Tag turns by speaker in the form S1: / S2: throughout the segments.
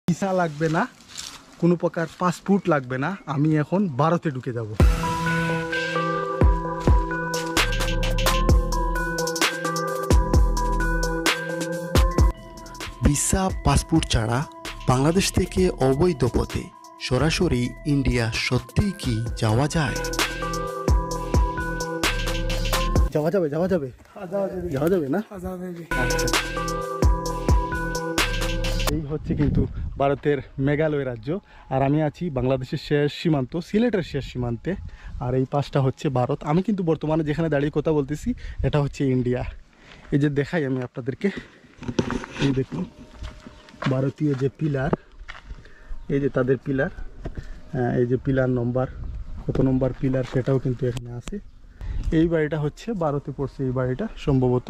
S1: Visa লাগবে না, কোনো প্রকার পাসপোর্ট লাগবে না। আমি এখন ভারতে ঢুকে যাব।
S2: ভিসা পাসপোর্ট ছাড়া বাংলাদেশ থেকে অবৈধ পথে সরাসরি ইন্ডিয়া সত্যিই কি যাওয়া যায়?
S1: যাওয়া যাবে যাওয়া যাবে যাওয়া যাবে না? আচ্ছা, এই হচ্ছে কিন্তু ভারতের মেঘালয় রাজ্য, আর আমি আছি বাংলাদেশের শেষ সীমান্ত, সিলেটের শেষ সীমান্তে। আর এই পাশটা হচ্ছে ভারত। আমি কিন্তু বর্তমানে যেখানে দাঁড়িয়ে কথা বলতেছি এটা হচ্ছে ইন্ডিয়া। এই যে দেখাই আমি আপনাদেরকে, এই দেখুন ভারতীয় যে পিলার, এই যে তাদের পিলার, এই যে পিলার নম্বর, কত নম্বর পিলার সেটাও কিন্তু এখানে আছে। এই বাড়িটা হচ্ছে ভারতে পড়ছে, এই বাড়িটা সম্ভবত।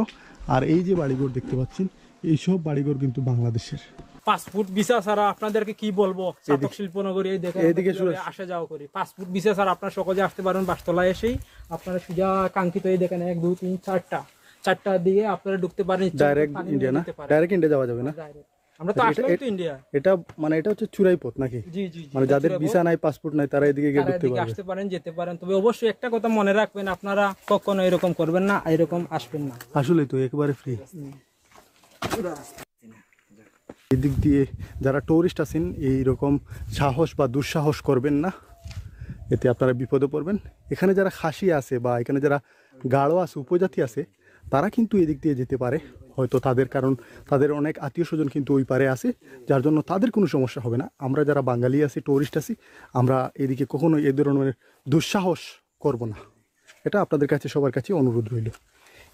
S1: আর এই যে বাড়িঘর দেখতে পাচ্ছেন, এইসব বাড়িঘর কিন্তু বাংলাদেশের।
S3: পাসপোর্ট ভিসা ছাড়া আপনাদেরকে কি বলবো, চাতক শিল্পনগরী এই দেখেন
S1: এদিকে
S3: আসা যাওয়া করি। পাসপোর্ট ভিসা ছাড়া আপনারা সকলে আসতে পারেন বাসতলায় এসেই। আপনারা সুজা কাঙ্ক্ষিত এই দেখেন 1 2 3 4টার দিকে আপনারা ঢুকতে পারেন।
S1: ডাইরেক্ট ইন্ডিয়া না? ডাইরেক্ট ইন্ডিয়া যাওয়া যাবে না?
S3: আমরা তো আসলাম তো ইন্ডিয়া।
S1: এটা মানে এটা হচ্ছে চুরাই পথ নাকি?
S3: জি জি,
S1: মানে যাদের ভিসা নাই, পাসপোর্ট নাই, তারা এদিকে গিয়ে ঢুকতে পারবে,
S3: আসতে পারেন, যেতে পারেন। তবে অবশ্যই একটা কথা মনে রাখবেন, আপনারা কখনো এরকম করবেন না, এরকম আসবেন না।
S1: আসলে তো একেবারে ফ্রি। এদিক দিয়ে যারা টুরিস্ট আছেন এইরকম সাহস বা দুঃসাহস করবেন না, এতে আপনারা বিপদে পড়বেন। এখানে যারা খাসি আছে বা এখানে যারা গাঢ় আছে, উপজাতি আছে, তারা কিন্তু এদিক দিয়ে যেতে পারে হয়তো, তাদের কারণ তাদের অনেক আত্মীয় স্বজন কিন্তু ওই পারে আছে, যার জন্য তাদের কোনো সমস্যা হবে না। আমরা যারা বাঙালি আছি, টুরিস্ট আছি, আমরা এদিকে কখনো এই ধরনের দুঃসাহস করব না। এটা আপনাদের কাছে, সবার কাছে অনুরোধ রইল।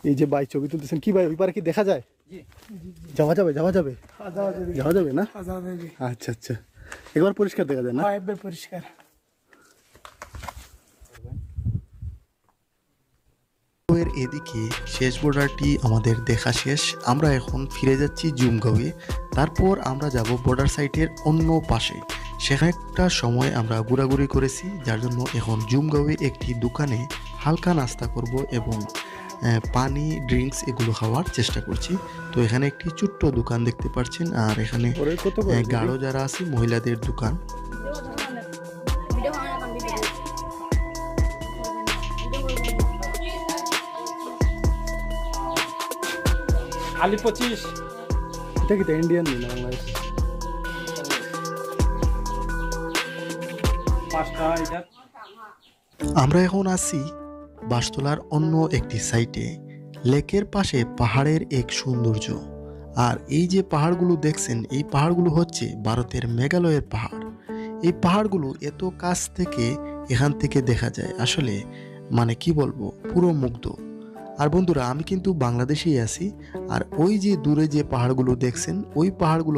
S1: এই যে ভাই ছবি তুলতেছেন, কি ভাই ওই পারে কি দেখা যায়? যাওয়া যাবে যাওয়া যাবে যাওয়া যাবে না? আচ্ছা আচ্ছা, একবার পরিষ্কার দেখা যায় না?
S3: পরিষ্কার।
S2: এর এদিকে শেষ বর্ডারটি আমাদের দেখা শেষ। আমরা এখন ফিরে যাচ্ছি জুমগাঁওয়ে। তারপর আমরা যাব বর্ডার সাইটের অন্য পাশে। সেখানে একটা সময় আমরা ঘোরাঘুরি করেছি, যার জন্য এখন জুমগাঁওয়ে একটি দোকানে হালকা নাস্তা করব এবং পানি, ড্রিঙ্কস এগুলো খাওয়ার চেষ্টা করছি। তো এখানে একটি ছোট্ট দোকান দেখতে পাচ্ছেন, আর এখানে গাঢ় যারা আছে মহিলাদের দোকান।
S3: আলি 25
S1: এটা কি ইন্ডিয়ান না বাংলাদেশ?
S3: 5টা এটা।
S2: আমরা এখন আছি বাসতলার অন্য একটি সাইটে। লেকের পাশে পাহাড়ের এক সৌন্দর্য। আর এই যে পাহাড়গুলো দেখছেন, এই পাহাড়গুলো হচ্ছে ভারতের মেঘালয়ের পাহাড়। এই পাহাড়গুলো এত কাছ থেকে এখান থেকে দেখা যায়, আসলে মানে কি বলবো, পুরো মুগ্ধ। আর বন্ধুরা, আমি কিন্তু বাংলাদেশেই আছি, আর ওই যে দূরে যে পাহাড়গুলো দেখছেন, ওই পাহাড়গুলো